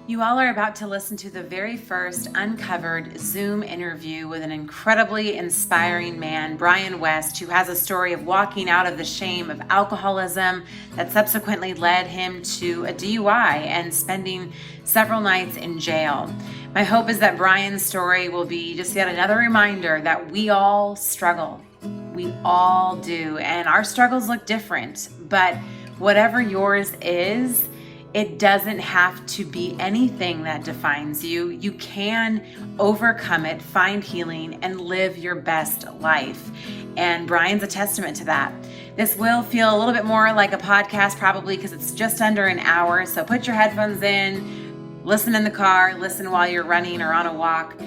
You all are about to listen to the very first uncovered Zoom interview with an incredibly inspiring man, Bryan West, who has a story of walking out of the shame of alcoholism that subsequently led him to a DUI and spending several nights in jail. My hope is that Bryan's story will be just yet another reminder that we all struggle. We all do, and our struggles look different, but whatever yours is, it doesn't have to be anything that defines you. You can overcome it, find healing, and live your best life. And Bryan's a testament to that. This will feel a little bit more like a podcast probably because it's just under an hour. So put your headphones in, listen in the car, listen while you're running or on a walk.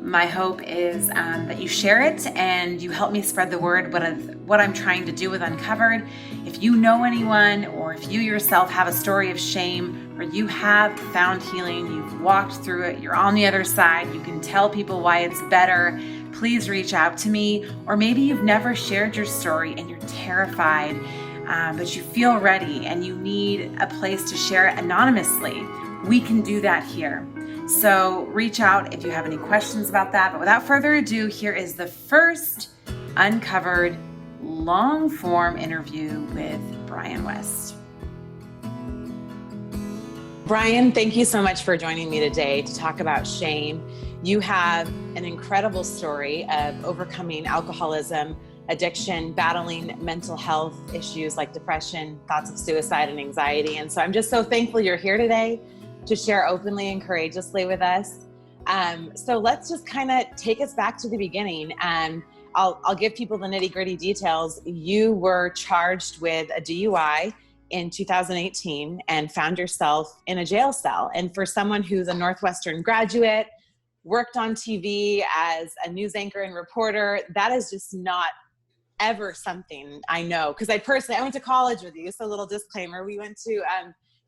My hope is that you share it and you help me spread the word what I'm trying to do with Uncovered. If you know anyone or if you yourself have a story of shame or you have found healing, you've walked through it, you're on the other side, you can tell people why it's better, please reach out to me. Or maybe you've never shared your story and you're terrified, but you feel ready and you need a place to share it anonymously. We can do that here. So reach out if you have any questions about that. But without further ado, here is the first uncovered long form interview with Bryan West. Bryan, thank you so much for joining me today to talk about shame. You have an incredible story of overcoming alcoholism, addiction, battling mental health issues like depression, thoughts of suicide and anxiety. And so I'm just so thankful you're here today to share openly and courageously with us. So let's just kind of take us back to the beginning. I'll give people the nitty gritty details. You were charged with a DUI in 2018 and found yourself in a jail cell. And for someone who's a Northwestern graduate, worked on TV as a news anchor and reporter, that is just not ever something I know. Because I went to college with you, so a little disclaimer, we went to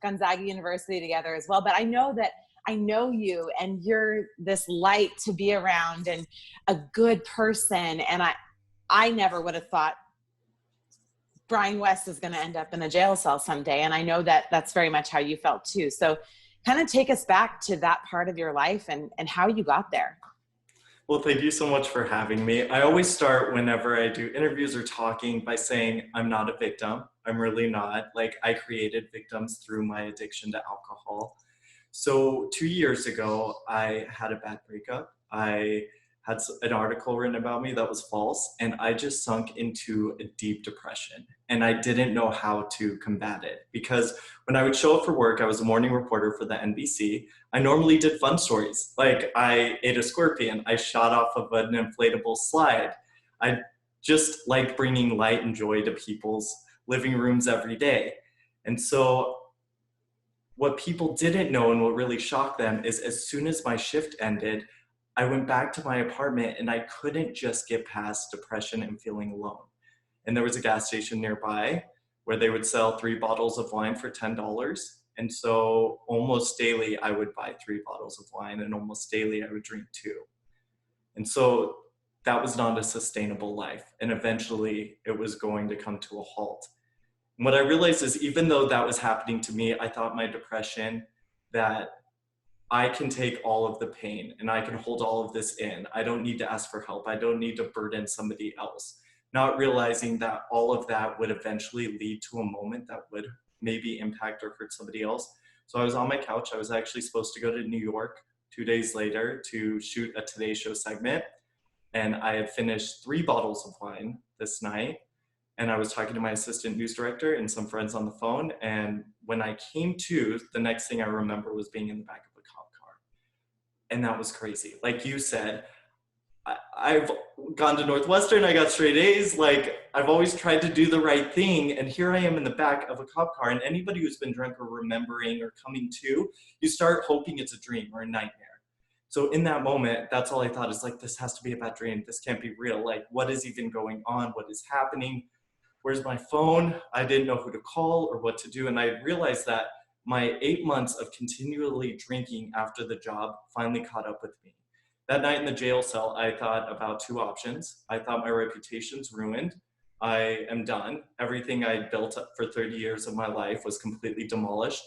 Gonzaga University together as well. But I know that I know you and you're this light to be around and a good person. And I never would have thought Bryan West is going to end up in a jail cell someday. And I know that that's very much how you felt too. So kind of take us back to that part of your life and how you got there. Well, thank you so much for having me. I always start whenever I do interviews or talking by saying I'm not a victim. I'm really not. Like, I created victims through my addiction to alcohol. So 2 years ago, I had a bad breakup. I had an article written about me that was false, and I just sunk into a deep depression. And I didn't know how to combat it because when I would show up for work, I was a morning reporter for the NBC. I normally did fun stories. Like, I ate a scorpion, I shot off of an inflatable slide. I just like bringing light and joy to people's living rooms every day. And so what people didn't know and what really shocked them is as soon as my shift ended, I went back to my apartment and I couldn't just get past depression and feeling alone. And there was a gas station nearby where they would sell 3 bottles of wine for $10. And so almost daily I would buy 3 bottles of wine and almost daily I would drink 2. And so that was not a sustainable life. And eventually it was going to come to a halt. And what I realized is even though that was happening to me, I thought my depression that I can take all of the pain and I can hold all of this in. I don't need to ask for help. I don't need to burden somebody else. Not realizing that all of that would eventually lead to a moment that would maybe impact or hurt somebody else. So I was on my couch. I was actually supposed to go to New York 2 days later to shoot a Today Show segment. And I had finished 3 bottles of wine this night. And I was talking to my assistant news director and some friends on the phone. And when I came to, the next thing I remember was being in the back of a cop car. And that was crazy. Like you said, I've gone to Northwestern, I got straight A's. Like, I've always tried to do the right thing. And here I am in the back of a cop car. And anybody who's been drunk or remembering or coming to, you start hoping it's a dream or a nightmare. So in that moment, that's all I thought is like, this has to be a bad dream. This can't be real. Like, what is even going on? What is happening? Where's my phone? I didn't know who to call or what to do. And I realized that my 8 months of continually drinking after the job finally caught up with me. That night in the jail cell, I thought about 2 options. I thought my reputation's ruined. I am done. Everything I built up for 30 years of my life was completely demolished.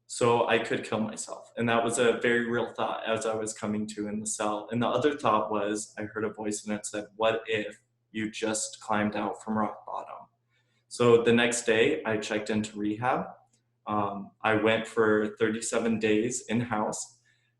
so I could kill myself. And that was a very real thought as I was coming to in the cell. And the other thought was, I heard a voice and it said, what if you just climbed out from rock bottom? So the next day I checked into rehab. I went for 37 days in-house,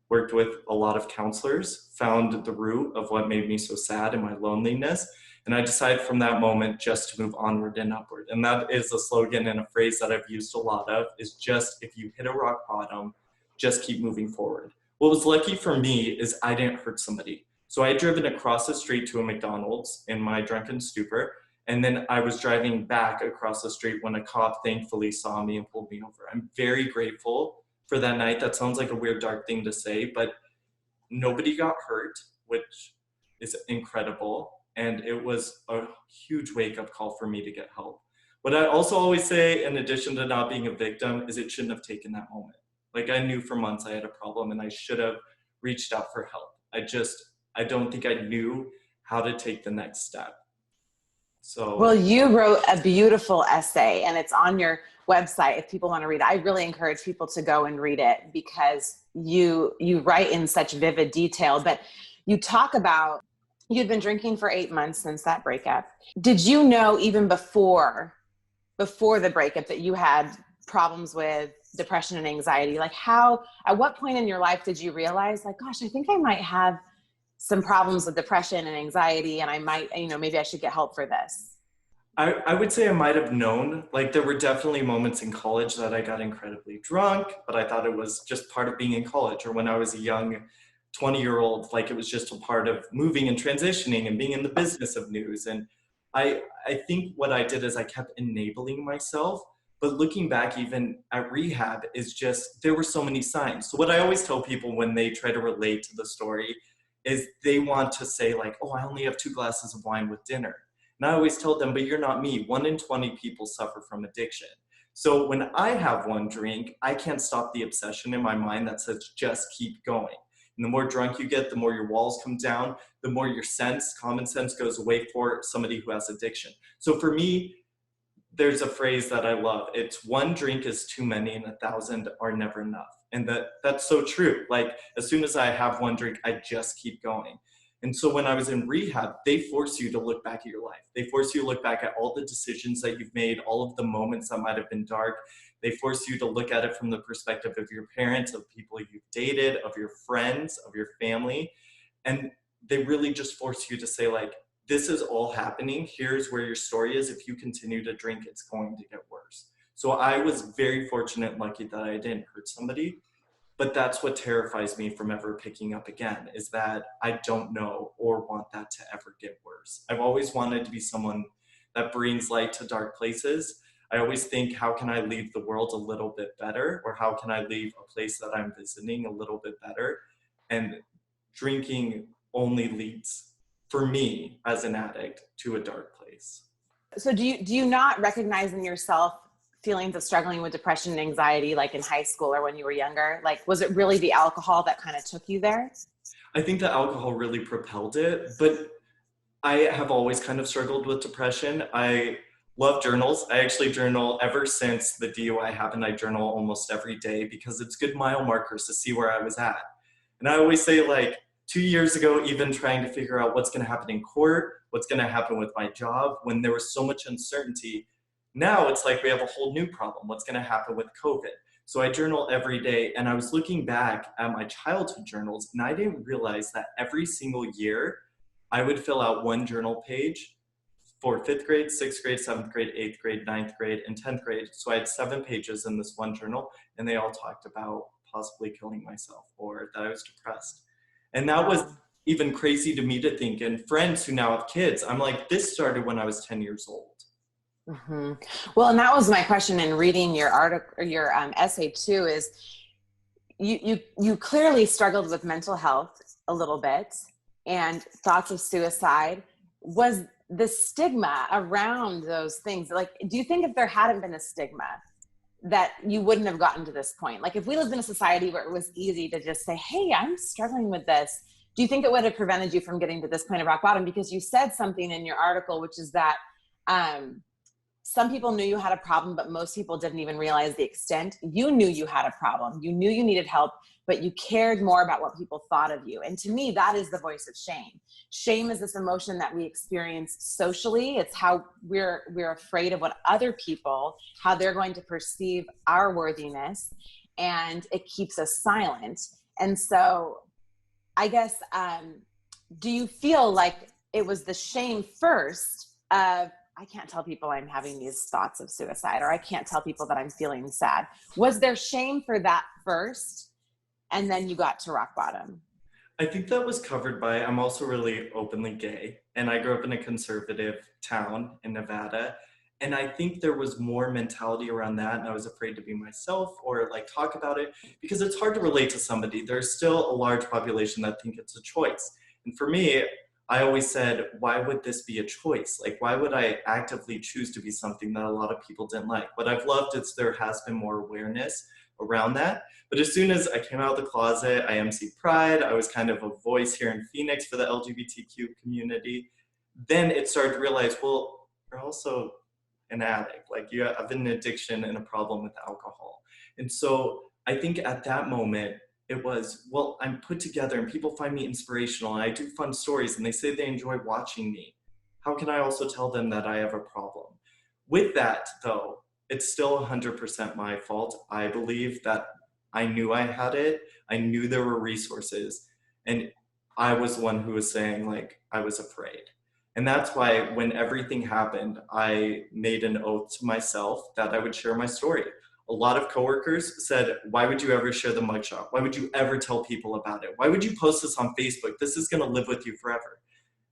worked with a lot of counselors, found the root of what made me so sad and my loneliness. And I decided from that moment just to move onward and upward. And that is a slogan and a phrase that I've used a lot of, is just, if you hit a rock bottom, just keep moving forward. What was lucky for me is I didn't hurt somebody. So I had driven across the street to a McDonald's in my drunken stupor. And then I was driving back across the street when a cop thankfully saw me and pulled me over. I'm very grateful for that night. That sounds like a weird, dark thing to say, but nobody got hurt, which is incredible. And it was a huge wake-up call for me to get help. What I also always say, in addition to not being a victim, is it shouldn't have taken that moment. Like, I knew for months I had a problem and I should have reached out for help. I don't think I knew how to take the next step. So, well, you wrote a beautiful essay and it's on your website if people want to read it. I really encourage people to go and read it because you write in such vivid detail, but you talk about you'd been drinking for 8 months since that breakup. Did you know even before the breakup that you had problems with depression and anxiety? Like at what point in your life did you realize, like, gosh, I think I might have some problems with depression and anxiety and I might, maybe I should get help for this? I would say I might have known. Like, there were definitely moments in college that I got incredibly drunk, but I thought it was just part of being in college. Or when I was a young 20-year-old, like, it was just a part of moving and transitioning and being in the business of news. And I think what I did is I kept enabling myself. But looking back, even at rehab, is just, there were so many signs. So what I always tell people when they try to relate to the story is they want to say, like, oh, I only have 2 glasses of wine with dinner. And I always tell them, but you're not me. 1 in 20 people suffer from addiction. So when I have one drink, I can't stop the obsession in my mind that says, just keep going. And the more drunk you get, the more your walls come down, the more your common sense goes away for somebody who has addiction. So for me, there's a phrase that I love. It's 1 drink is too many and 1,000 are never enough. And that's so true. Like, as soon as I have 1 drink, I just keep going. And so when I was in rehab, they force you to look back at your life. They force you to look back at all the decisions that you've made, all of the moments that might have been dark. They force you to look at it from the perspective of your parents, of people you've dated, of your friends, of your family. And they really just force you to say, like, this is all happening. Here's where your story is. If you continue to drink, it's going to get worse. So I was very fortunate and lucky that I didn't hurt somebody. But that's what terrifies me from ever picking up again, is that I don't know or want that to ever get worse. I've always wanted to be someone that brings light to dark places. I always think, how can I leave the world a little bit better? Or how can I leave a place that I'm visiting a little bit better? And drinking only leads, for me as an addict, to a dark place. So do you not recognize in yourself feelings of struggling with depression and anxiety, like in high school or when you were younger? Like, was it really the alcohol that kind of took you there? I think the alcohol really propelled it, but I have always kind of struggled with depression. I love journals. I actually journal ever since the DUI happened. I journal almost every day because it's good mile markers to see where I was at. And I always say, like, 2 years ago, even trying to figure out what's going to happen in court, what's going to happen with my job, when there was so much uncertainty. Now it's like we have a whole new problem. What's going to happen with COVID? So I journal every day, and I was looking back at my childhood journals, and I didn't realize that every single year I would fill out 1 journal page for 5th grade, 6th grade, 7th grade, 8th grade, 9th grade, and 10th grade. So I had 7 pages in this one journal, and they all talked about possibly killing myself or that I was depressed. And that was even crazy to me to think. And friends who now have kids, I'm like, this started when I was 10 years old. Mm-hmm. Well, and that was my question in reading your article or your essay too, is you clearly struggled with mental health a little bit and thoughts of suicide. Was the stigma around those things, like, do you think if there hadn't been a stigma that you wouldn't have gotten to this point? Like, if we lived in a society where it was easy to just say, hey, I'm struggling with this, do you think it would have prevented you from getting to this point of rock bottom? Because you said something in your article, which is that some people knew you had a problem, but most people didn't even realize the extent. You knew you had a problem. You knew you needed help, but you cared more about what people thought of you. And to me, that is the voice of shame. Shame is this emotion that we experience socially. It's how we're afraid of what other people, how they're going to perceive our worthiness, and it keeps us silent. And so I guess, do you feel like it was the shame first of, I can't tell people I'm having these thoughts of suicide, or I can't tell people that I'm feeling sad? Was there shame for that first, and then you got to rock bottom? I think that was covered by, I'm also really openly gay, and I grew up in a conservative town in Nevada. And I think there was more mentality around that, and I was afraid to be myself or like talk about it because it's hard to relate to somebody. There's still a large population that think it's a choice. And for me, I always said, why would this be a choice? Like, why would I actively choose to be something that a lot of people didn't like? What I've loved is there has been more awareness around that. But as soon as I came out of the closet, I emceed Pride, I was kind of a voice here in Phoenix for the LGBTQ community. Then it started to realize, well, you're also an addict. Like, you have an addiction and a problem with alcohol. And so I think at that moment, it was, well, I'm put together and people find me inspirational and I do fun stories and they say they enjoy watching me. How can I also tell them that I have a problem? With that, though, it's still 100% my fault. I believe that I knew I had it. I knew there were resources. And I was the one who was saying, like, I was afraid. And that's why when everything happened, I made an oath to myself that I would share my story. A lot of coworkers said, why would you ever share the mugshot? Why would you ever tell people about it? Why would you post this on Facebook? This is going to live with you forever.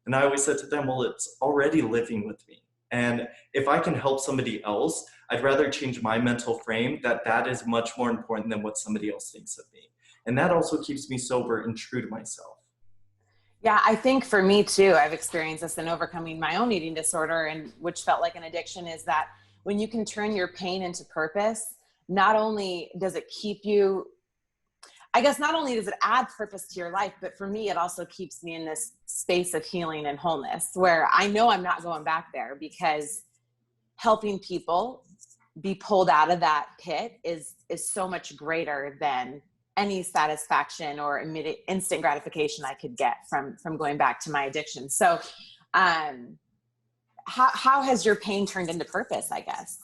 And I always said to them, well, it's already living with me. And if I can help somebody else, I'd rather change my mental frame, that is much more important than what somebody else thinks of me. And that also keeps me sober and true to myself. Yeah, I think for me too, I've experienced this in overcoming my own eating disorder, and which felt like an addiction, is that when you can turn your pain into purpose, not only does it keep you, I guess not only does it add purpose to your life, but for me, it also keeps me in this space of healing and wholeness where I know I'm not going back there, because helping people be pulled out of that pit is so much greater than any satisfaction or immediate instant gratification I could get from going back to my addiction. So how has your pain turned into purpose, I guess?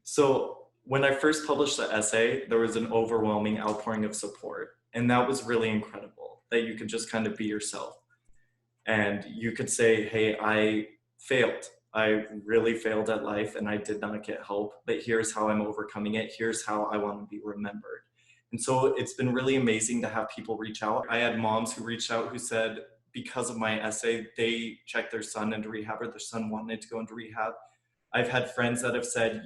So when I first published the essay, there was an overwhelming outpouring of support. And that was really incredible, that you could just kind of be yourself. And you could say, hey, I failed. I really failed at life and I did not get help, but here's how I'm overcoming it. Here's how I want to be remembered. And so it's been really amazing to have people reach out. I had moms who reached out who said, because of my essay, they checked their son into rehab, or their son wanted to go into rehab. I've had friends that have said,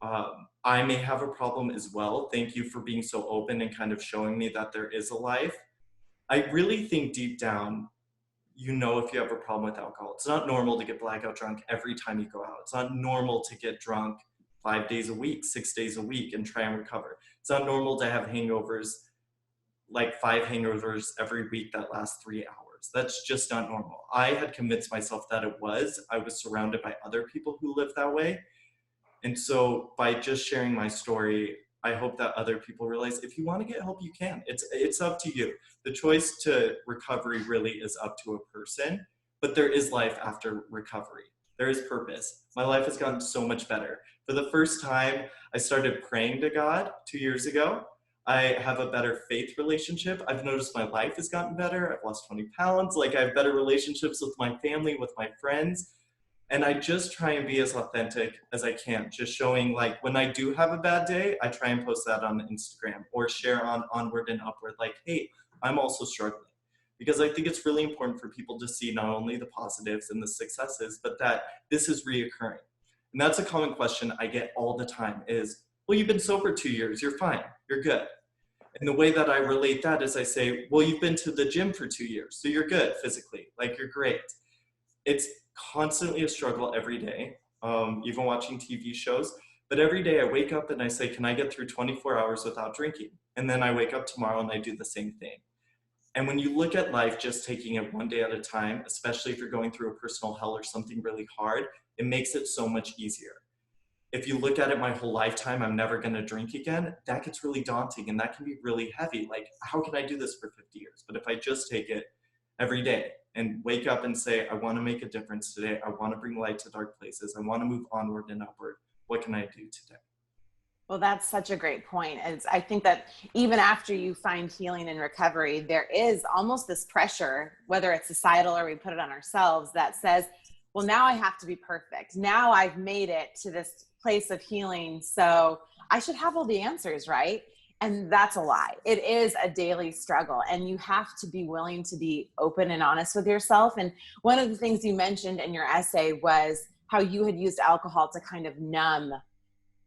I may have a problem as well. Thank you for being so open and kind of showing me that there is a life. I really think deep down, if you have a problem with alcohol. It's not normal to get blackout drunk every time you go out. It's not normal to get drunk 5 days a week, 6 days a week and try and recover. It's not normal to have hangovers, like 5 hangovers every week that last 3 hours. That's just not normal. I had convinced myself that it was. I was surrounded by other people who live that way. And so by just sharing my story, I hope that other people realize if you want to get help, you can. It's up to you. The choice to recovery really is up to a person, but there is life after recovery. There is purpose. My life has gotten so much better. For the first time, I started praying to God 2 years ago. I have a better faith relationship. I've noticed my life has gotten better. I've lost 20 pounds. Like, I have better relationships with my family, with my friends. And I just try and be as authentic as I can, just showing, like, when I do have a bad day, I try and post that on Instagram or share on Onward and Upward, like, hey, I'm also struggling. Because I think it's really important for people to see not only the positives and the successes, but that this is reoccurring. And that's a common question I get all the time is, well, you've been sober 2 years, you're fine, you're good. And the way that I relate that is I say, well, you've been to the gym for 2 years, so you're good physically, like, you're great. It's constantly a struggle every day, even watching TV shows. But every day I wake up and I say, can I get through 24 hours without drinking? And then I wake up tomorrow and I do the same thing. And when you look at life just taking it one day at a time, especially if you're going through a personal hell or something really hard, it makes it so much easier. If you look at it my whole lifetime, I'm never going to drink again, that gets really daunting and that can be really heavy. Like, how can I do this for 50 years? But if I just take it every day and wake up and say, I want to make a difference today. I want to bring light to dark places. I want to move onward and upward. What can I do today? Well, that's such a great point. I think that even after you find healing and recovery, there is almost this pressure, whether it's societal or we put it on ourselves, that says, well, now I have to be perfect. Now I've made it to this place of healing, so I should have all the answers, right? And that's a lie. It is a daily struggle, and you have to be willing to be open and honest with yourself. And one of the things you mentioned in your essay was how you had used alcohol to kind of numb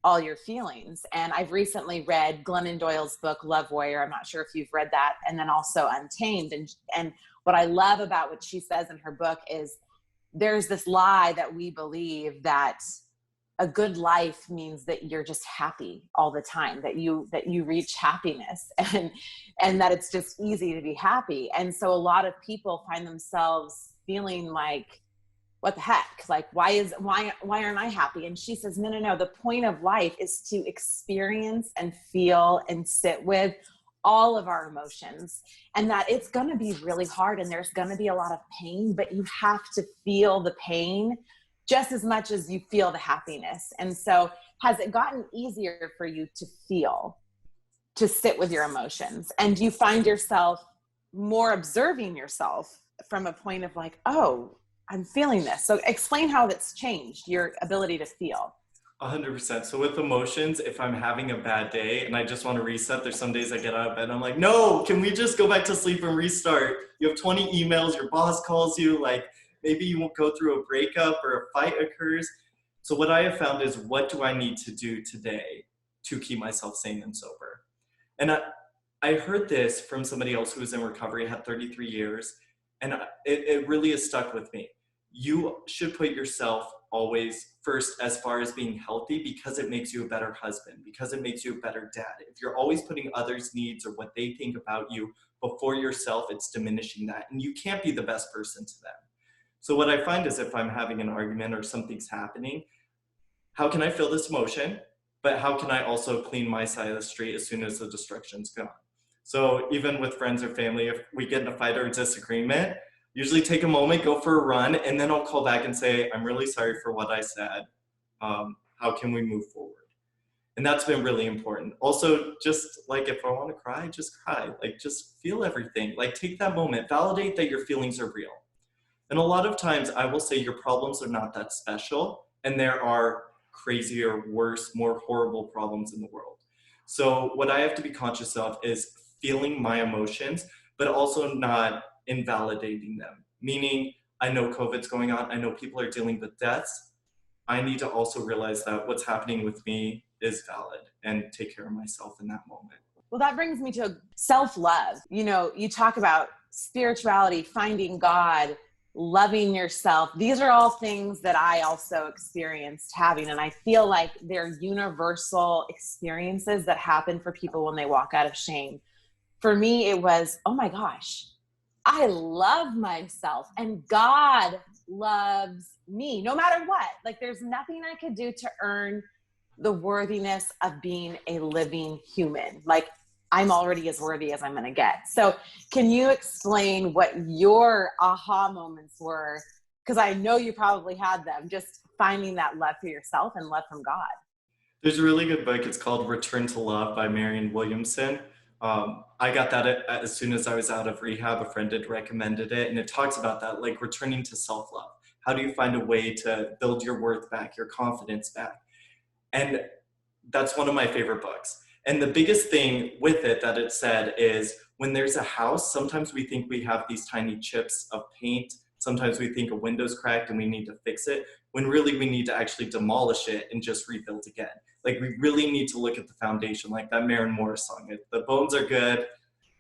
all your feelings. And I've recently read Glennon Doyle's book, Love Warrior. I'm not sure if you've read that. And then also Untamed. And what I love about what she says in her book is there's this lie that we believe that a good life means that you're just happy all the time, that you reach happiness and that it's just easy to be happy. And so a lot of people find themselves feeling like, what the heck? Like, why aren't I happy? And she says, no. The point of life is to experience and feel and sit with all of our emotions, and that it's going to be really hard and there's going to be a lot of pain, but you have to feel the pain just as much as you feel the happiness. And so has it gotten easier for you to feel, to sit with your emotions? And do you find yourself more observing yourself from a point of like, oh, I'm feeling this? So explain how that's changed your ability to feel. 100%. So with emotions, if I'm having a bad day and I just want to reset, there's some days I get out of bed and I'm like, no, can we just go back to sleep and restart? You have 20 emails, your boss calls you, like maybe you won't go through a breakup or a fight occurs. So what I have found is, what do I need to do today to keep myself sane and sober? And I heard this from somebody else who was in recovery, had 33 years, and it really has stuck with me. You should put yourself always first as far as being healthy, because it makes you a better husband, because it makes you a better dad. If you're always putting others' needs or what they think about you before yourself, it's diminishing that, and you can't be the best person to them. So what I find is, if I'm having an argument or something's happening, how can I feel this emotion, but how can I also clean my side of the street as soon as the destruction's gone? So even with friends or family, if we get in a fight or a disagreement, usually take a moment, go for a run, and then I'll call back and say, I'm really sorry for what I said. How can we move forward? And that's been really important. Also, just like, if I want to cry, just cry. Like, just feel everything. Like, take that moment, validate that your feelings are real. And a lot of times I will say your problems are not that special, and there are crazier, worse, more horrible problems in the world. So what I have to be conscious of is feeling my emotions, but also not invalidating them. Meaning, I know COVID's going on, I know people are dealing with deaths. I need to also realize that what's happening with me is valid and take care of myself in that moment. Well, that brings me to self-love. You know, you talk about spirituality, finding God, loving yourself. These are all things that I also experienced having, and I feel like they're universal experiences that happen for people when they walk out of shame. For me, it was, oh my gosh, I love myself and God loves me no matter what. Like, there's nothing I could do to earn the worthiness of being a living human. Like, I'm already as worthy as I'm going to get. So can you explain what your aha moments were? Because I know you probably had them, just finding that love for yourself and love from God. There's a really good book. It's called Return to Love by Marianne Williamson. I got that as soon as I was out of rehab. A friend had recommended it, and it talks about that, like returning to self-love. How do you find a way to build your worth back, your confidence back? And that's one of my favorite books. And the biggest thing with it that it said is, when there's a house, sometimes we think we have these tiny chips of paint. Sometimes we think a window's cracked and we need to fix it, when really we need to actually demolish it and just rebuild again. Like, we really need to look at the foundation, like that Maren Morris song. The bones are good,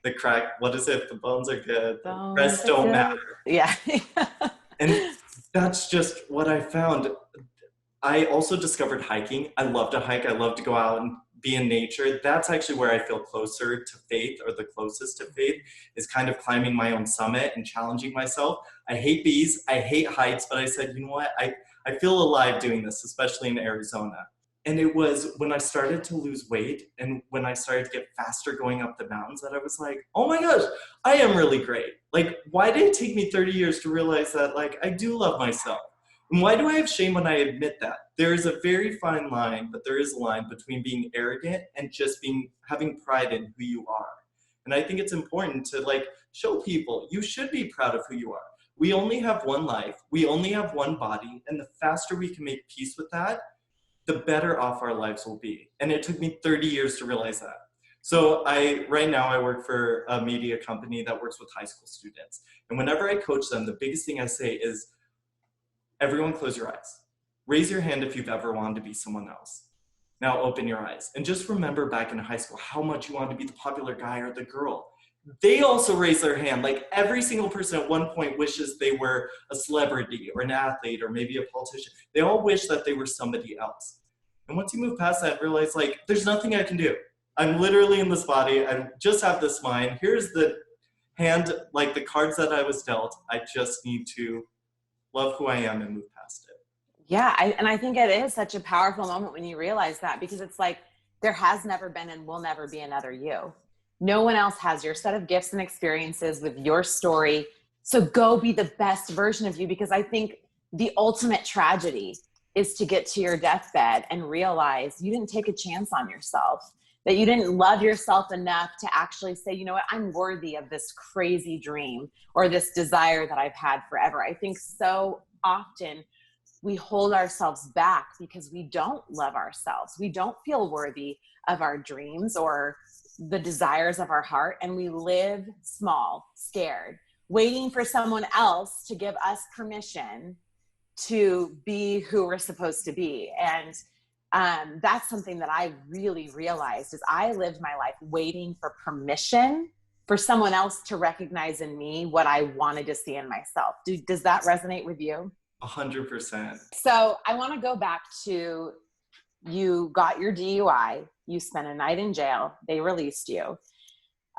the crack, what is it? The bones are good, the rest don't matter. Yeah. And that's just what I found. I also discovered hiking. I love to hike. I love to go out and be in nature. That's actually where I feel closer to faith, or the closest to faith, is kind of climbing my own summit and challenging myself. I hate bees, I hate heights, but I said, you know what, I feel alive doing this, especially in Arizona. And it was when I started to lose weight and when I started to get faster going up the mountains that I was like, oh my gosh, I am really great. Like, why did it take me 30 years to realize that, like, I do love myself? And why do I have shame when I admit that? There is a very fine line, but there is a line between being arrogant and just having pride in who you are. And I think it's important to, like, show people you should be proud of who you are. We only have one life, we only have one body, and the faster we can make peace with that, the better off our lives will be. And it took me 30 years to realize that. So right now I work for a media company that works with high school students. And whenever I coach them, the biggest thing I say is, everyone close your eyes. Raise your hand if you've ever wanted to be someone else. Now open your eyes. And just remember back in high school how much you wanted to be the popular guy or the girl. They also raise their hand. Like, every single person at one point wishes they were a celebrity or an athlete or maybe a politician. They all wish that they were somebody else. And once you move past that, realize, like, there's nothing I can do. I'm literally in this body. I just have this mind. Here's the hand, like the cards that I was dealt. I just need to love who I am and move past it. Yeah, and I think it is such a powerful moment when you realize that, because it's like, there has never been and will never be another you. No one else has your set of gifts and experiences with your story. So go be the best version of you, because I think the ultimate tragedy is to get to your deathbed and realize you didn't take a chance on yourself, that you didn't love yourself enough to actually say, you know what, I'm worthy of this crazy dream or this desire that I've had forever. I think so often we hold ourselves back because we don't love ourselves. We don't feel worthy of our dreams or the desires of our heart. And we live small, scared, waiting for someone else to give us permission to be who we're supposed to be. And that's something that I really realized, is I lived my life waiting for permission for someone else to recognize in me what I wanted to see in myself. Does that resonate with you? 100%. So I want to go back to, you got your DUI, you spent a night in jail, they released you.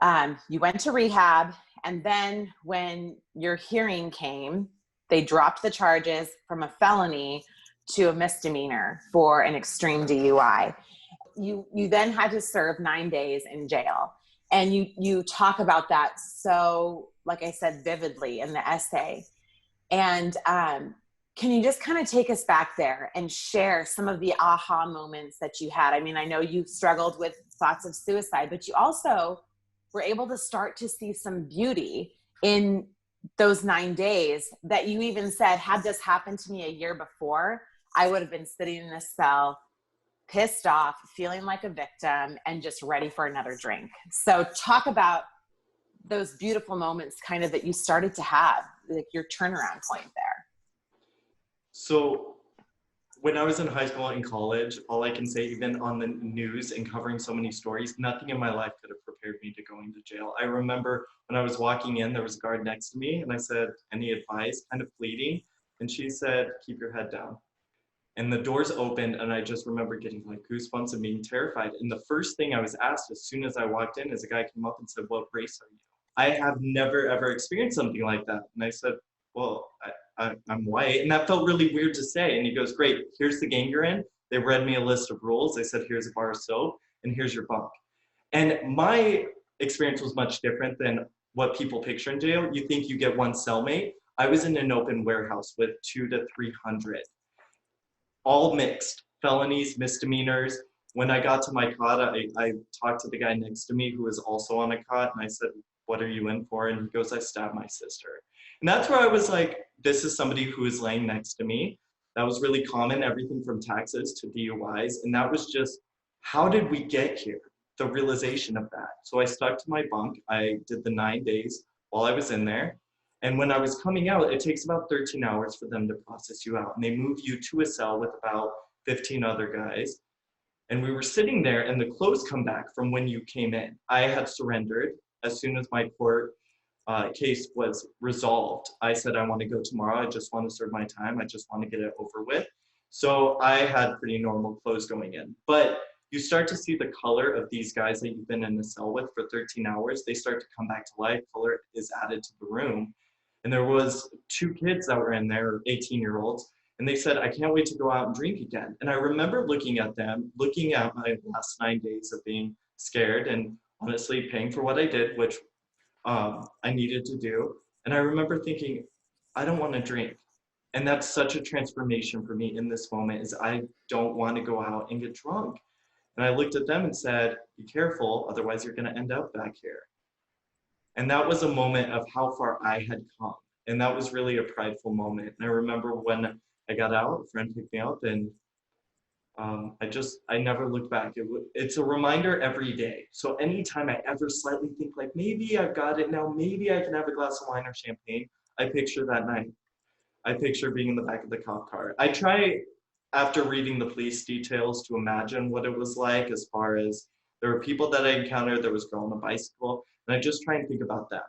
You went to rehab, and then when your hearing came, they dropped the charges from a felony to a misdemeanor for an extreme DUI. You then had to serve 9 days in jail. And you talk about that so, like I said, vividly in the essay. And can you just kind of take us back there and share some of the aha moments that you had? I mean, I know you struggled with thoughts of suicide, but you also were able to start to see some beauty in those 9 days that you even said, had this happened to me a year before, I would have been sitting in a cell, pissed off, feeling like a victim, and just ready for another drink. So talk about those beautiful moments kind of that you started to have, like your turnaround point there. So when I was in high school and college, all I can say, even on the news and covering so many stories, nothing in my life could have prepared me to going to jail. I remember when I was walking in, there was a guard next to me, and I said, any advice, kind of pleading? And she said, keep your head down. And the doors opened, and I just remember getting like goosebumps and being terrified. And the first thing I was asked as soon as I walked in is a guy came up and said, what race are you? I have never, ever experienced something like that. And I said, well, I'm white. And that felt really weird to say. And he goes, great, here's the gang you're in. They read me a list of rules. They said, here's a bar of soap, and here's your bunk. And my experience was much different than what people picture in jail. You think you get one cellmate. I was in an open warehouse with 200 to 300. All mixed, felonies, misdemeanors. When I got to my cot, I talked to the guy next to me who was also on a cot, and I said, what are you in for? And he goes, I stabbed my sister. And that's where I was like, this is somebody who is laying next to me. That was really common, everything from taxes to DUIs. And that was just, how did we get here? The realization of that. So I stuck to my bunk. I did the 9 days while I was in there. And when I was coming out, it takes about 13 hours for them to process you out. And they move you to a cell with about 15 other guys. And we were sitting there, and the clothes come back from when you came in. I had surrendered as soon as my court case was resolved. I said, I want to go tomorrow. I just want to serve my time. I just want to get it over with. So I had pretty normal clothes going in. But you start to see the color of these guys that you've been in a cell with for 13 hours. They start to come back to life. Color is added to the room. And there was 2 kids that were in there, 18-year-olds, and they said, I can't wait to go out and drink again. And I remember looking at them, looking at my last 9 days of being scared and honestly paying for what I did, which I needed to do. And I remember thinking, I don't want to drink. And that's such a transformation for me in this moment is I don't want to go out and get drunk. And I looked at them and said, be careful, otherwise you're going to end up back here. And that was a moment of how far I had come. And that was really a prideful moment. And I remember when I got out, a friend picked me up, and I never looked back. It's a reminder every day. So anytime I ever slightly think like, maybe I've got it now, maybe I can have a glass of wine or champagne, I picture that night. I picture being in the back of the cop car. I try, after reading the police details, to imagine what it was like, as far as there were people that I encountered, there was a girl on a bicycle, and I just try and think about them.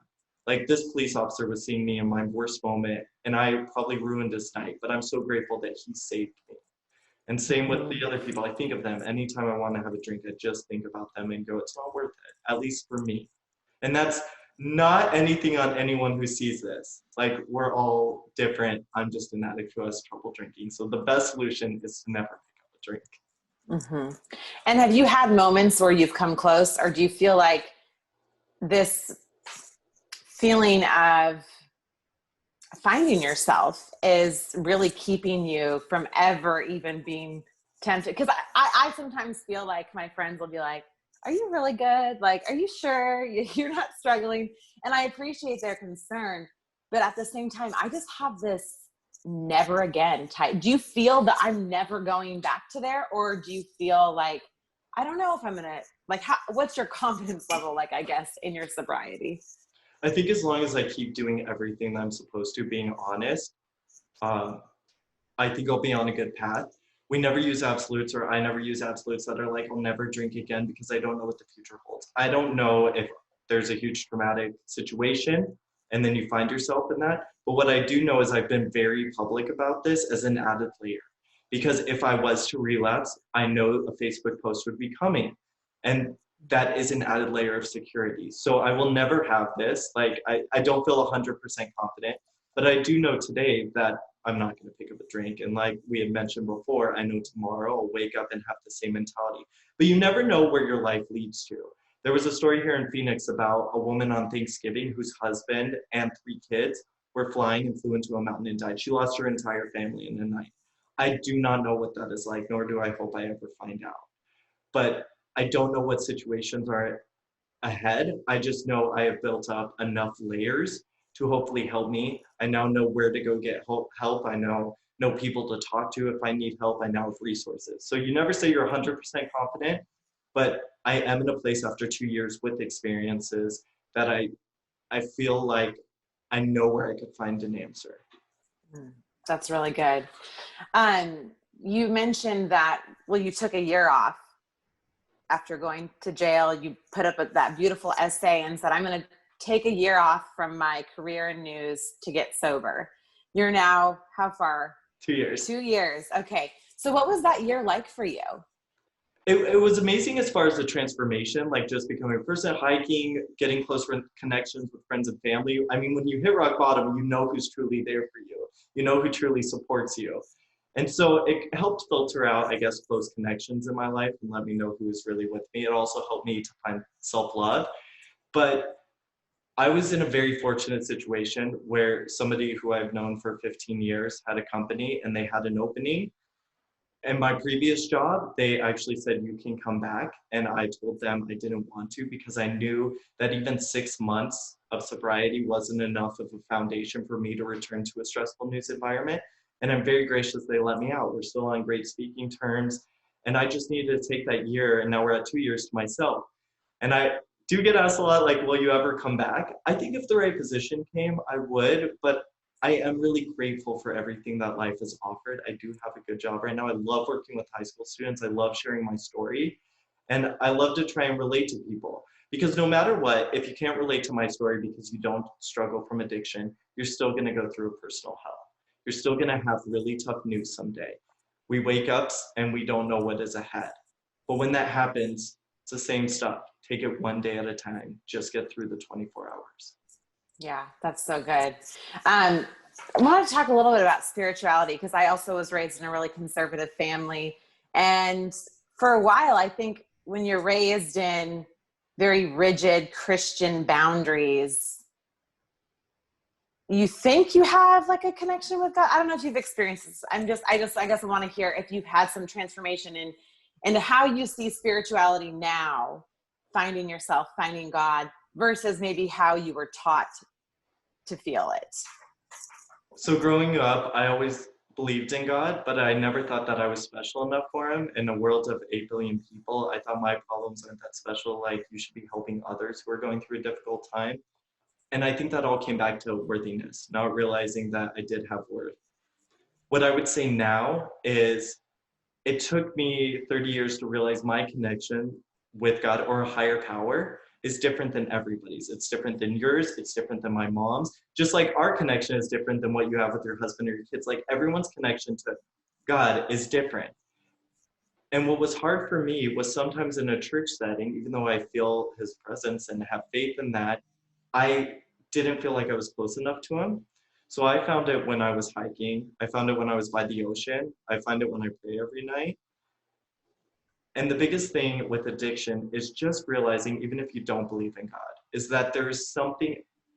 Like, this police officer was seeing me in my worst moment, and I probably ruined his night, but I'm so grateful that he saved me. And same with the other people. I think of them anytime I want to have a drink. I just think about them and go, it's not worth it, at least for me. And that's not anything on anyone who sees this. Like, we're all different. I'm just an addict who has trouble drinking. So the best solution is to never pick up a drink. Mm-hmm. And have you had moments where you've come close, or do you feel like this feeling of finding yourself is really keeping you from ever even being tempted? Because I sometimes feel like my friends will be like, are you really good? Like, are you sure you're not struggling? And I appreciate their concern, but at the same time, I just have this never again type. Do you feel that I'm never going back to there? Or do you feel like, I don't know if I'm gonna, like, what's your confidence level like, I guess, in your sobriety? I think as long as I keep doing everything that I'm supposed to, being honest, I think I'll be on a good path. We never use absolutes, or I never use absolutes that are like, I'll never drink again, because I don't know what the future holds. I don't know if there's a huge traumatic situation and then you find yourself in that. But what I do know is I've been very public about this as an added layer. Because if I was to relapse, I know a Facebook post would be coming. And that is an added layer of security. So I will never have this. Like, I don't feel 100% confident, but I do know today that I'm not going to pick up a drink. And like we had mentioned before, I know tomorrow I'll wake up and have the same mentality. But you never know where your life leads to. There was a story here in Phoenix about a woman on Thanksgiving whose husband and 3 kids were flying and flew into a mountain and died. She lost her entire family in a night. I do not know what that is like, nor do I hope I ever find out. But I don't know what situations are ahead. I just know I have built up enough layers to hopefully help me. I now know where to go get help. I know people to talk to if I need help. I now have resources. So you never say you're 100% confident, but I am in a place after 2 years with experiences that I feel like I know where I could find an answer. That's really good. You mentioned that, well, you took a year off after going to jail. You put up that beautiful essay and said, I'm going to take a year off from my career in news to get sober. You're now, how far? 2 years. 2 years. Okay. So what was that year like for you? It was amazing as far as the transformation, like just becoming a person, hiking, getting closer connections with friends and family. I mean, when you hit rock bottom, you know who's truly there for you. You know who truly supports you. And so it helped filter out, I guess, close connections in my life and let me know who is really with me. It also helped me to find self-love. But I was in a very fortunate situation where somebody who I've known for 15 years had a company and they had an opening. And my previous job, they actually said, you can come back. And I told them I didn't want to, because I knew that even 6 months of sobriety wasn't enough of a foundation for me to return to a stressful news environment. And I'm very gracious they let me out. We're still on great speaking terms. And I just needed to take that year. And now we're at 2 years to myself. And I do get asked a lot, like, will you ever come back? I think if the right position came, I would. But I am really grateful for everything that life has offered. I do have a good job right now. I love working with high school students. I love sharing my story. And I love to try and relate to people. Because no matter what, if you can't relate to my story because you don't struggle from addiction, you're still going to go through a personal hell. You're still going to have really tough news someday. We wake up and we don't know what is ahead. But when that happens, it's the same stuff. Take it one day at a time. Just get through the 24 hours. Yeah, that's so good. I want to talk a little bit about spirituality, because I also was raised in a really conservative family. And for a while, I think when you're raised in very rigid Christian boundaries, you think you have like a connection with God. I don't know if you've experienced this. I guess I want to hear if you've had some transformation into how you see spirituality now, finding yourself, finding God, versus maybe how you were taught to feel it. So growing up, I always believed in God, but I never thought that I was special enough for him. In a world of 8 billion people, I thought my problems aren't that special. Like, you should be helping others who are going through a difficult time. And I think that all came back to worthiness, not realizing that I did have worth. What I would say now is it took me 30 years to realize my connection with God or a higher power is different than everybody's. It's different than yours. It's different than my mom's. Just like our connection is different than what you have with your husband or your kids. Like, everyone's connection to God is different. And what was hard for me was sometimes in a church setting, even though I feel his presence and have faith in that, I didn't feel like I was close enough to him. So I found it when I was hiking. I found it when I was by the ocean. I find it when I pray every night. And the biggest thing with addiction is just realizing, even if you don't believe in God, is that there is something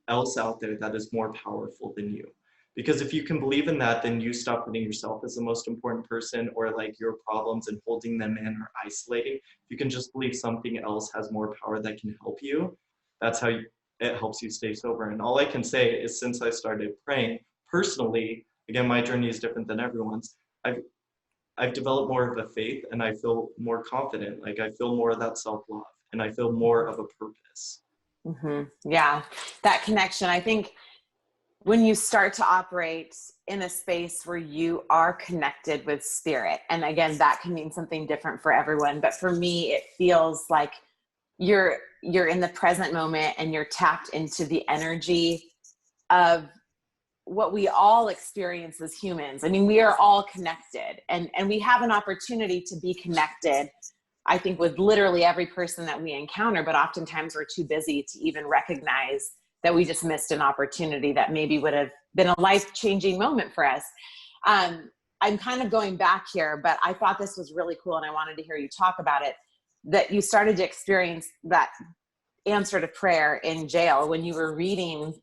else out there that is more powerful than you. Because if you can believe in that, then you stop putting yourself as the most important person, or like your problems and holding them in or isolating. If you can just believe something else has more power that can help you, that's how it helps you stay sober. And all I can say is, since I started praying personally, again, my journey is different than everyone's. I've developed more of a faith, and I feel more confident. Like, I feel more of that self-love, and I feel more of a purpose. Mm-hmm. Yeah, that connection. I think when you start to operate in a space where you are connected with spirit, and again, that can mean something different for everyone, but for me, it feels like you're in the present moment and you're tapped into the energy of what we all experience as humans. I mean, we are all connected, and we have an opportunity to be connected, I think, with literally every person that we encounter, but oftentimes we're too busy to even recognize that we just missed an opportunity that maybe would have been a life-changing moment for us. I'm kind of going back here, but I thought this was really cool, and I wanted to hear you talk about it, that you started to experience that answer to prayer in jail when you were reading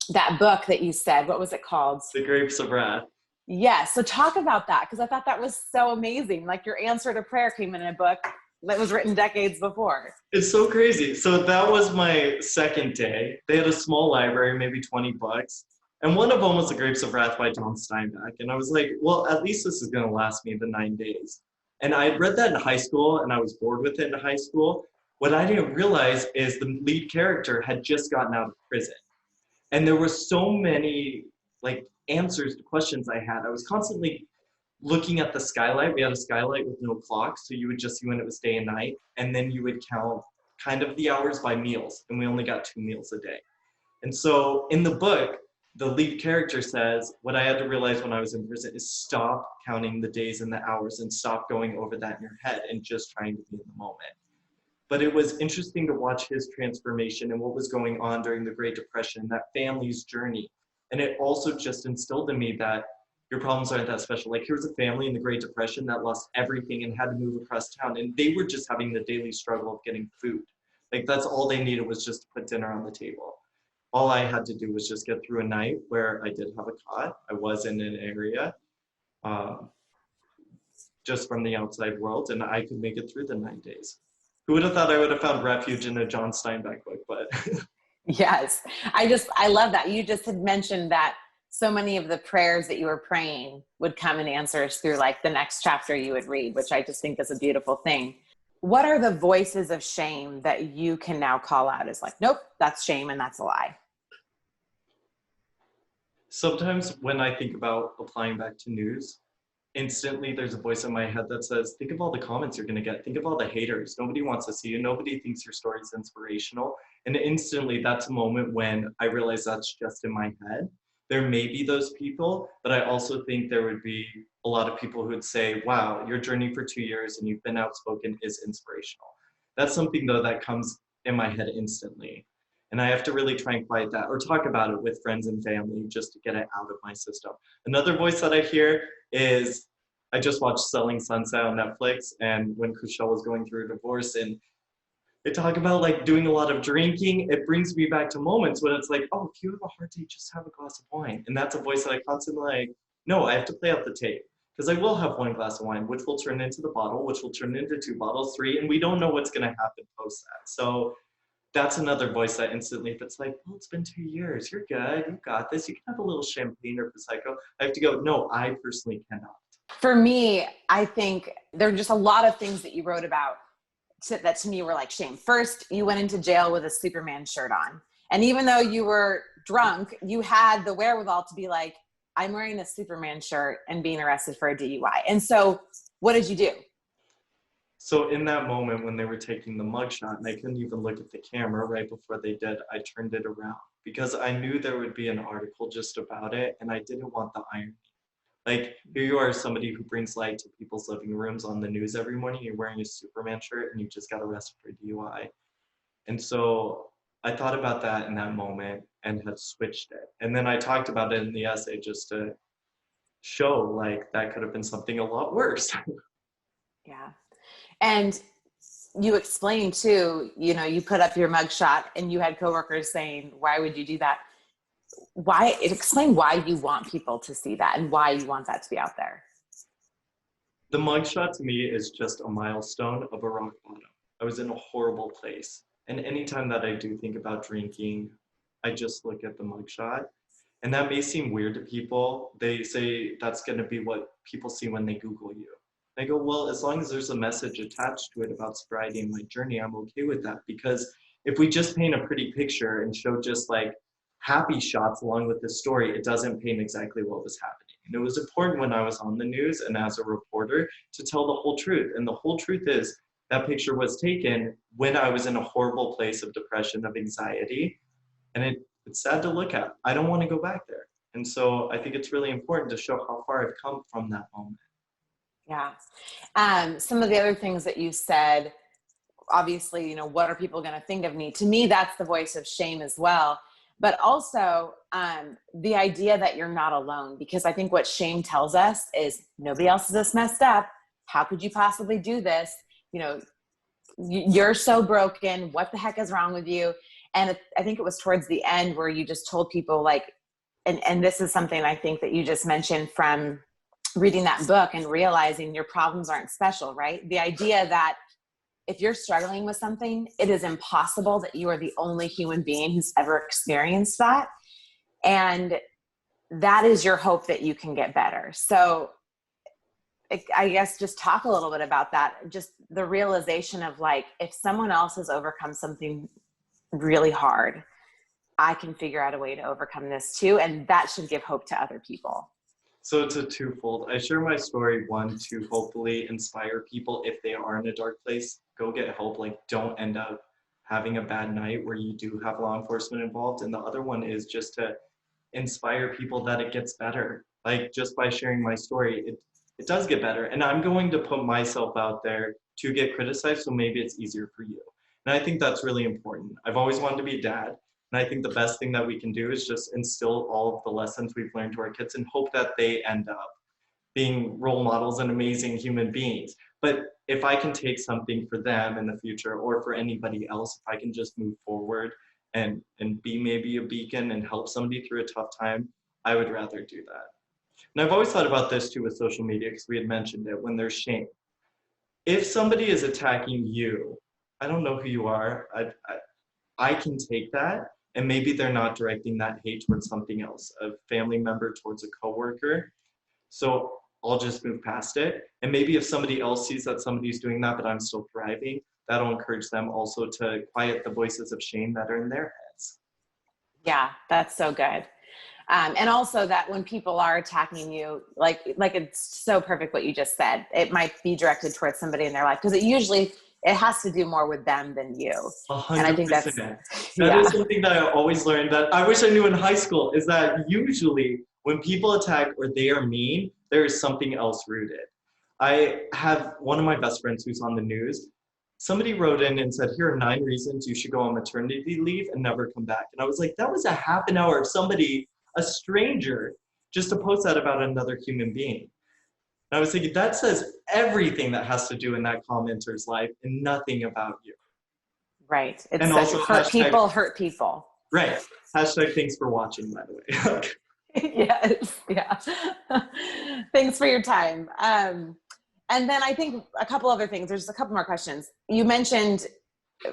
that book that you said. What was it called? The Grapes of Wrath. Yes. So talk about that, because I thought that was so amazing. Like, your answer to prayer came in a book that was written decades before. It's so crazy. So that was my second day. They had a small library, maybe 20 books. And one of them was The Grapes of Wrath by John Steinbeck. And I was like, well, at least this is going to last me the 9 days. And I had read that in high school, and I was bored with it in high school. What I didn't realize is the lead character had just gotten out of prison. And there were so many like answers to questions I had. I was constantly looking at the skylight. We had a skylight with no clock, so you would just see when it was day and night, and then you would count kind of the hours by meals, and we only got 2 meals a day. And so in the book, the lead character says, what I had to realize when I was in prison is stop counting the days and the hours and stop going over that in your head and just trying to be in the moment. But it was interesting to watch his transformation and what was going on during the Great Depression, that family's journey. And it also just instilled in me that your problems aren't that special. Like, here's a family in the Great Depression that lost everything and had to move across town. And they were just having the daily struggle of getting food. Like, that's all they needed, was just to put dinner on the table. All I had to do was just get through a night where I did have a cot. I was in an area just from the outside world, and I could make it through the 9 days. Who would have thought I would have found refuge in a John Steinbeck book, but. Yes. I love that. You just had mentioned that so many of the prayers that you were praying would come in answers through like the next chapter you would read, which I just think is a beautiful thing. What are the voices of shame that you can now call out as like, nope, that's shame and that's a lie? Sometimes when I think about applying back to news, instantly there's a voice in my head that says, think of all the comments you're going to get. Think of all the haters. Nobody wants to see you. Nobody thinks your story is inspirational. And instantly that's a moment when I realize that's just in my head. There may be those people, but I also think there would be a lot of people who would say, wow, your journey for 2 years and you've been outspoken is inspirational. That's something though that comes in my head instantly. And I have to really try and quiet that or talk about it with friends and family just to get it out of my system. Another voice that I hear is, I just watched Selling Sunset on Netflix, and when Kushal was going through a divorce and they talk about like doing a lot of drinking, it brings me back to moments when it's like, oh, if you have a hard day, just have a glass of wine. And that's a voice that I constantly like, no, I have to play out the tape. Because I will have one glass of wine, which will turn into the bottle, which will turn into 2 bottles, 3, and we don't know what's gonna happen post that. So that's another voice that instantly, if it's like, well, it's been 2 years, you're good, you got this, you can have a little champagne or Prosecco. I have to go, no, I personally cannot. For me, I think there are just a lot of things that you wrote about that to me were like shame. First, you went into jail with a Superman shirt on. And even though you were drunk, you had the wherewithal to be like, I'm wearing a Superman shirt and being arrested for a DUI. And so what did you do? So in that moment when they were taking the mugshot and I couldn't even look at the camera right before they did, I turned it around because I knew there would be an article just about it and I didn't want the irony. Like, here you are, somebody who brings light to people's living rooms on the news every morning. You're wearing a Superman shirt and you just got arrested for DUI. And so I thought about that in that moment and had switched it. And then I talked about it in the essay just to show like that could have been something a lot worse. Yeah. And you explained too, you know, you put up your mugshot and you had coworkers saying, why would you do that? Explain why you want people to see that and why you want that to be out there. The mugshot to me is just a milestone of a rock bottom. I was in a horrible place. And anytime that I do think about drinking, I just look at the mugshot. And that may seem weird to people. They say that's going to be what people see when they Google you. I go, well, as long as there's a message attached to it about sobriety and my journey, I'm okay with that. Because if we just paint a pretty picture and show just like happy shots along with the story, it doesn't paint exactly what was happening. And it was important when I was on the news and as a reporter to tell the whole truth. And the whole truth is that picture was taken when I was in a horrible place of depression, of anxiety. And it's sad to look at. I don't want to go back there. And so I think it's really important to show how far I've come from that moment. Yeah. Some of the other things that you said, obviously, you know, what are people going to think of me? To me, that's the voice of shame as well. But also the idea that you're not alone, because I think what shame tells us is nobody else is this messed up. How could you possibly do this? You know, you're so broken. What the heck is wrong with you? And I think it was towards the end where you just told people like, and this is something I think that you just mentioned from reading that book and realizing your problems aren't special, right? The idea that if you're struggling with something, it is impossible that you are the only human being who's ever experienced that. And that is your hope that you can get better. So I guess just talk a little bit about that. Just the realization of like, if someone else has overcome something really hard, I can figure out a way to overcome this too. And that should give hope to other people. So it's a twofold. I share my story, one, to hopefully inspire people if they are in a dark place, go get help. Like, don't end up having a bad night where you do have law enforcement involved. And the other one is just to inspire people that it gets better. Like, just by sharing my story, it does get better. And I'm going to put myself out there to get criticized, so maybe it's easier for you. And I think that's really important. I've always wanted to be a dad. And I think the best thing that we can do is just instill all of the lessons we've learned to our kids and hope that they end up being role models and amazing human beings. But if I can take something for them in the future or for anybody else, if I can just move forward and be maybe a beacon and help somebody through a tough time, I would rather do that. And I've always thought about this too with social media, because we had mentioned it, when there's shame. If somebody is attacking you, I don't know who you are, I can take that. And maybe they're not directing that hate towards something else, a family member towards a coworker. So I'll just move past it. And maybe if somebody else sees that somebody's doing that, but I'm still thriving, that'll encourage them also to quiet the voices of shame that are in their heads. Yeah, that's so good. And also that when people are attacking you, like it's so perfect what you just said. It might be directed towards somebody in their life, because it has to do more with them than you. 100%. And I think that is something that I always learned that I wish I knew in high school, is that usually When people attack or they are mean, there is something else rooted. I have one of my best friends who's on the news. Somebody wrote in and said, here are 9 reasons you should go on maternity leave and never come back. And I was like, that was a half an hour of somebody, a stranger, just to post that about another human being. And I was thinking, that says everything that has to do in that commenter's life and nothing about you. Right. It's And also hurt people hurt people. Right. Hashtag thanks for watching, by the way. Yes. Yeah. Thanks for your time. And then I think a couple other things. There's a couple more questions. You mentioned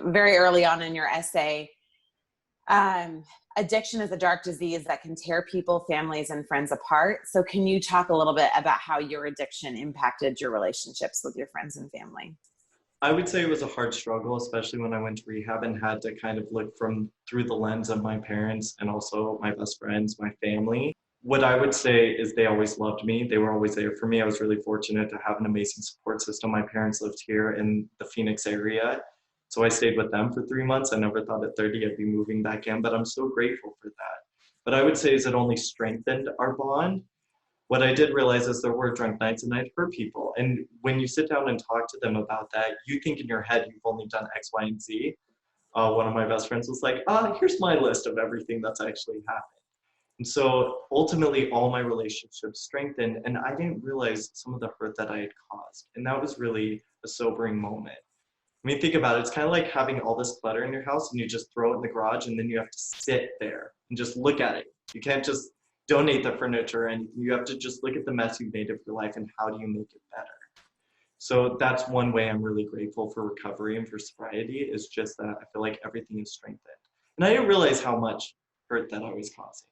very early on in your essay, addiction is a dark disease that can tear people, families, and friends apart. So can you talk a little bit about how your addiction impacted your relationships with your friends and family? I would say it was a hard struggle, especially when I went to rehab and had to kind of look through the lens of my parents and also my best friends, my family. What I would say is they always loved me. They were always there for me. I was really fortunate to have an amazing support system. My parents lived here in the Phoenix area, so I stayed with them for 3 months. I never thought at 30 I'd be moving back in, but I'm so grateful for that. But I would say is it only strengthened our bond. What I did realize is there were drunk nights and I'd hurt people. And when you sit down and talk to them about that, you think in your head you've only done X, Y, and Z. One of my best friends was like, here's my list of everything that's actually happened. And so ultimately all my relationships strengthened and I didn't realize some of the hurt that I had caused. And that was really a sobering moment. I mean, think about it. It's kind of like having all this clutter in your house and you just throw it in the garage and then you have to sit there and just look at it. You can't just donate the furniture or anything. You have to just look at the mess you've made of your life and how do you make it better. So that's one way I'm really grateful for recovery and for sobriety is just that I feel like everything is strengthened. And I didn't realize how much hurt that I was causing.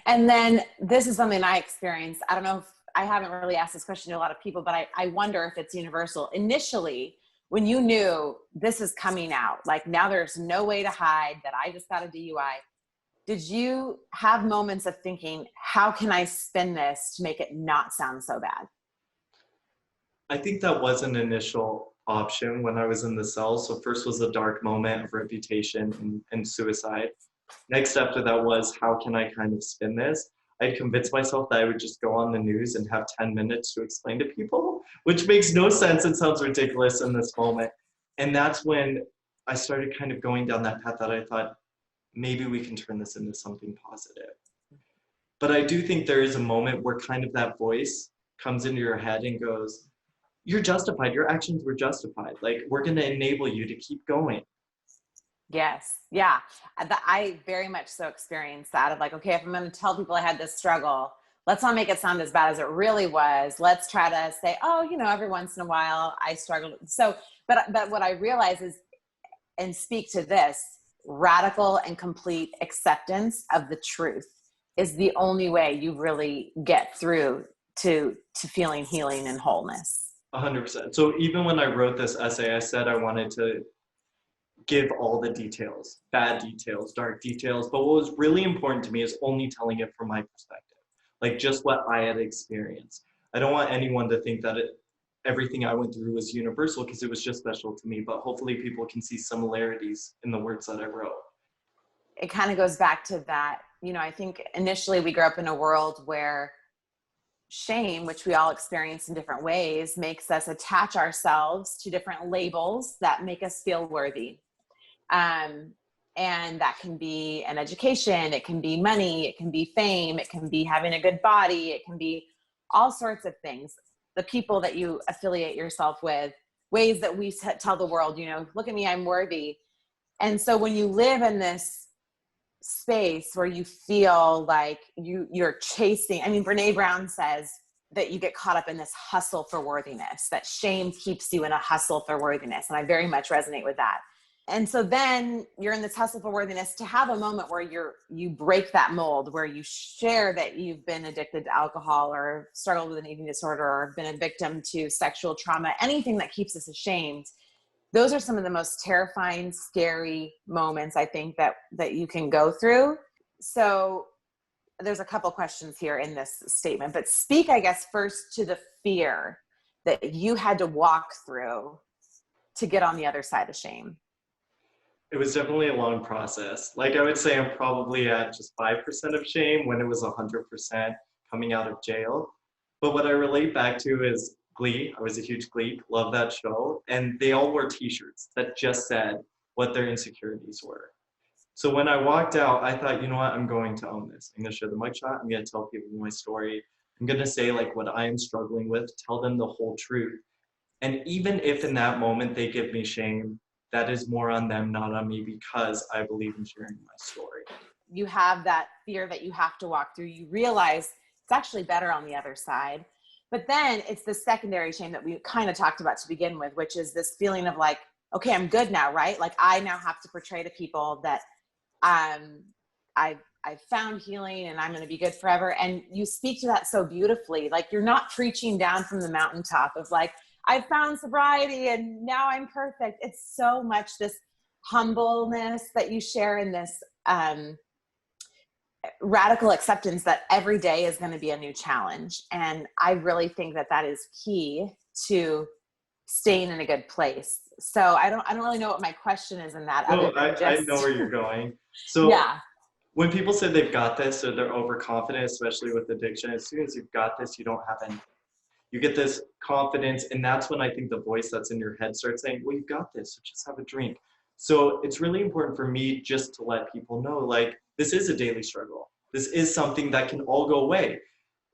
And then this is something I experienced. I don't know if I haven't really asked this question to a lot of people, but I wonder if it's universal. Initially, when you knew this is coming out, like now there's no way to hide that I just got a DUI, did you have moments of thinking, how can I spin this to make it not sound so bad? I think that was an initial option when I was in the cell. So first was a dark moment of reputation and suicide. Next after that was, how can I kind of spin this? I'd convinced myself that I would just go on the news and have 10 minutes to explain to people, which makes no sense and sounds ridiculous in this moment. And that's when I started kind of going down that path that I thought, maybe we can turn this into something positive. But I do think there is a moment where kind of that voice comes into your head and goes, you're justified, your actions were justified. Like, we're gonna enable you to keep going. Yes. Yeah. I very much so experienced that of like, okay, if I'm going to tell people I had this struggle, let's not make it sound as bad as it really was. Let's try to say, oh, every once in a while I struggled. So, but what I realize is, and speak to this, radical and complete acceptance of the truth is the only way you really get through to feeling healing and wholeness. 100%. So even when I wrote this essay, I said I wanted to give all the details, bad details, dark details. But what was really important to me is only telling it from my perspective, like just what I had experienced. I don't want anyone to think that everything I went through was universal because it was just special to me, but hopefully people can see similarities in the words that I wrote. It kind of goes back to that, I think initially we grew up in a world where shame, which we all experience in different ways, makes us attach ourselves to different labels that make us feel worthy. And that can be an education, it can be money, it can be fame, it can be having a good body, it can be all sorts of things. The people that you affiliate yourself with, ways that we tell the world, look at me, I'm worthy. And so when you live in this space where you feel like you're chasing, Brene Brown says that you get caught up in this hustle for worthiness, that shame keeps you in a hustle for worthiness. And I very much resonate with that. And so then you're in this hustle for worthiness to have a moment where you break that mold, where you share that you've been addicted to alcohol or struggled with an eating disorder or been a victim to sexual trauma, anything that keeps us ashamed. Those are some of the most terrifying, scary moments I think that you can go through. So there's a couple questions here in this statement, but speak, I guess, first to the fear that you had to walk through to get on the other side of shame. It was definitely a long process. Like I would say I'm probably at just 5% of shame when it was 100% coming out of jail. But what I relate back to is Glee. I was a huge Glee, love that show. And they all wore t-shirts that just said what their insecurities were. So when I walked out, I thought, you know what, I'm going to own this. I'm going to share the mugshot. I'm going to tell people my story. I'm going to say like what I am struggling with, tell them the whole truth. And even if in that moment they give me shame, that is more on them, not on me, because I believe in sharing my story. You have that fear that you have to walk through. You realize it's actually better on the other side. But then it's the secondary shame that we kind of talked about to begin with, which is this feeling of like, okay, I'm good now, right? Like I now have to portray to people that I've found healing and I'm going to be good forever. And you speak to that so beautifully. Like you're not preaching down from the mountaintop of like, I found sobriety and now I'm perfect. It's so much this humbleness that you share in this radical acceptance that every day is going to be a new challenge. And I really think that that is key to staying in a good place. So I don't really know what my question is in that. No, I know where you're going. So yeah. When people say they've got this or they're overconfident, especially with addiction, as soon as you've got this, you don't have any. You get this confidence, and that's when I think the voice that's in your head starts saying, well, you've got this, so just have a drink. So it's really important for me just to let people know, like, this is a daily struggle. This is something that can all go away.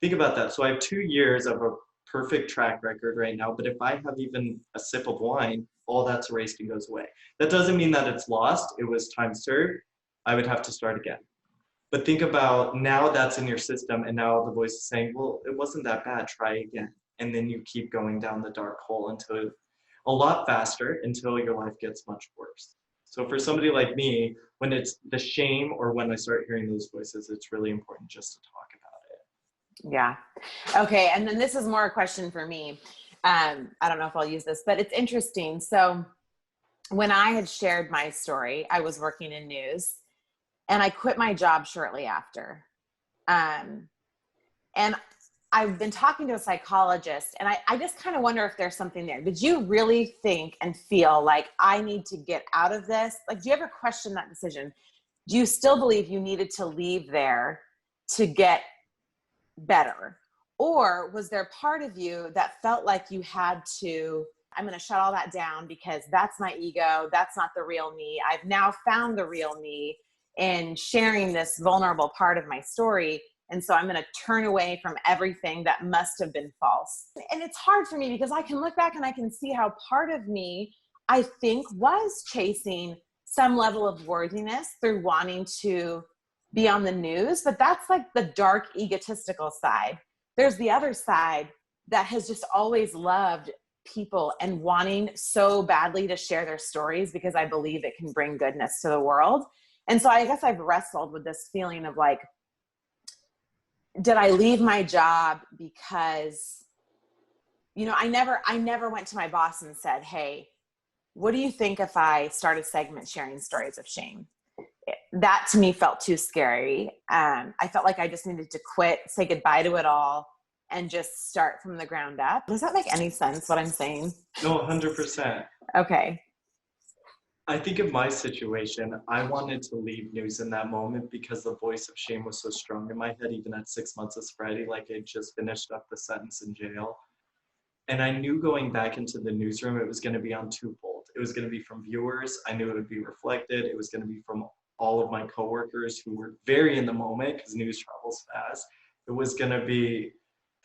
Think about that. So I have 2 years of a perfect track record right now, but if I have even a sip of wine, all that's erased and goes away. That doesn't mean that it's lost. It was time served. I would have to start again. But think about now that's in your system, and now the voice is saying, well, it wasn't that bad, try again. And then you keep going down the dark hole until a lot faster until your life gets much worse. So for somebody like me, when it's the shame or when I start hearing those voices, it's really important just to talk about it. Yeah. Okay. And then this is more a question for me. I don't know if I'll use this, but it's interesting. So when I had shared my story, I was working in news and I quit my job shortly after. And I've been talking to a psychologist and I just kind of wonder if there's something there. Did you really think and feel like I need to get out of this? Like, do you ever question that decision? Do you still believe you needed to leave there to get better? Or was there part of you that felt like you had to, I'm going to shut all that down because that's my ego. That's not the real me. I've now found the real me in sharing this vulnerable part of my story. And so I'm going to turn away from everything that must have been false. And it's hard for me because I can look back and I can see how part of me, I think, was chasing some level of worthiness through wanting to be on the news. But that's like the dark, egotistical side. There's the other side that has just always loved people and wanting so badly to share their stories because I believe it can bring goodness to the world. And so I guess I've wrestled with this feeling of like, did I leave my job because, you know, I never went to my boss and said, hey, what do you think if I start a segment sharing stories of shame? That to me felt too scary. I felt like I just needed to quit, say goodbye to it all, and just start from the ground up. Does that make any sense, what I'm saying? No, 100%. Okay. I think in my situation, I wanted to leave news in that moment because the voice of shame was so strong in my head, even at 6 months of sobriety, like I just finished up the sentence in jail. And I knew going back into the newsroom, it was going to be on twofold. It was going to be from viewers. I knew it would be reflected. It was going to be from all of my coworkers who were very in the moment because news travels fast. It was going to be,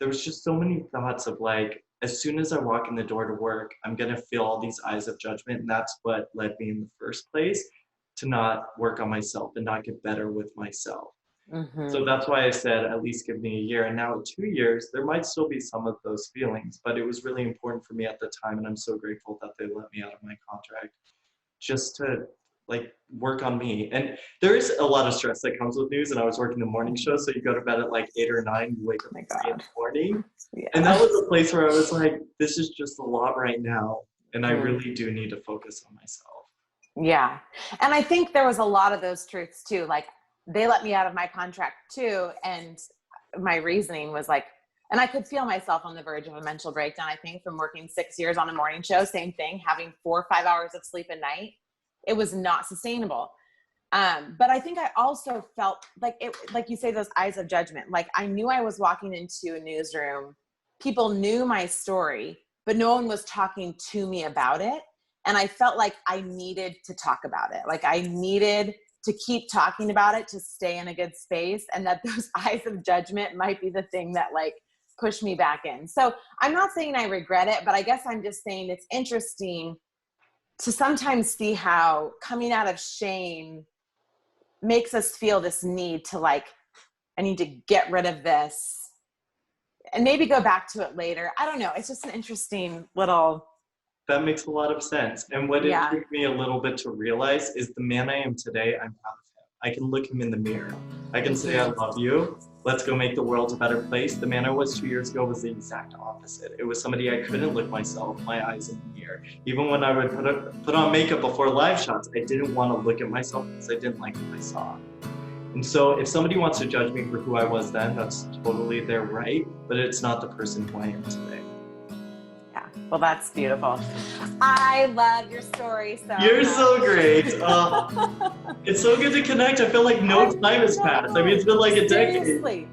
there was just so many thoughts of like, as soon as I walk in the door to work, I'm going to feel all these eyes of judgment. And that's what led me in the first place to not work on myself and not get better with myself. Mm-hmm. So that's why I said, at least give me a year. And now at 2 years, there might still be some of those feelings, but it was really important for me at the time. And I'm so grateful that they let me out of my contract just to like work on me. And there is a lot of stress that comes with news. And I was working the morning show. So you go to bed at like 8 or 9, you wake up at 3 in the morning. Yeah. And that was a place where I was like, this is just a lot right now. And I really do need to focus on myself. Yeah. And I think there was a lot of those truths too. Like they let me out of my contract too. And my reasoning was like, and I could feel myself on the verge of a mental breakdown, I think, from working 6 years on a morning show, same thing, having 4 or 5 hours of sleep a night. it was not sustainable. But I think I also felt like it, like you say, those eyes of judgment. Like I knew I was walking into a newsroom. People knew my story, but no one was talking to me about it. And I felt like I needed to talk about it. Like I needed to keep talking about it to stay in a good space, and that those eyes of judgment might be the thing that like pushed me back in. So I'm not saying I regret it, but I guess I'm just saying it's interesting to sometimes see how coming out of shame makes us feel this need to like, I need to get rid of this and maybe go back to it later. I don't know. It's just an interesting little. That makes a lot of sense. And what Yeah. it took me a little bit to realize is the man I am today, I'm proud of him. I can look him in the mirror. I can say, I love you. Let's go make the world a better place. The man I was 2 years ago was the exact opposite. It was somebody I couldn't look my eyes in the mirror. Even when I would put on makeup before live shots, I didn't want to look at myself because I didn't like what I saw. And so if somebody wants to judge me for who I was then, that's totally their right, but it's not the person who I am today. Yeah, well, that's beautiful. I love your story so You're much. so great. It's so good to connect. I feel like no time has passed. I mean, it's been like a decade. Seriously.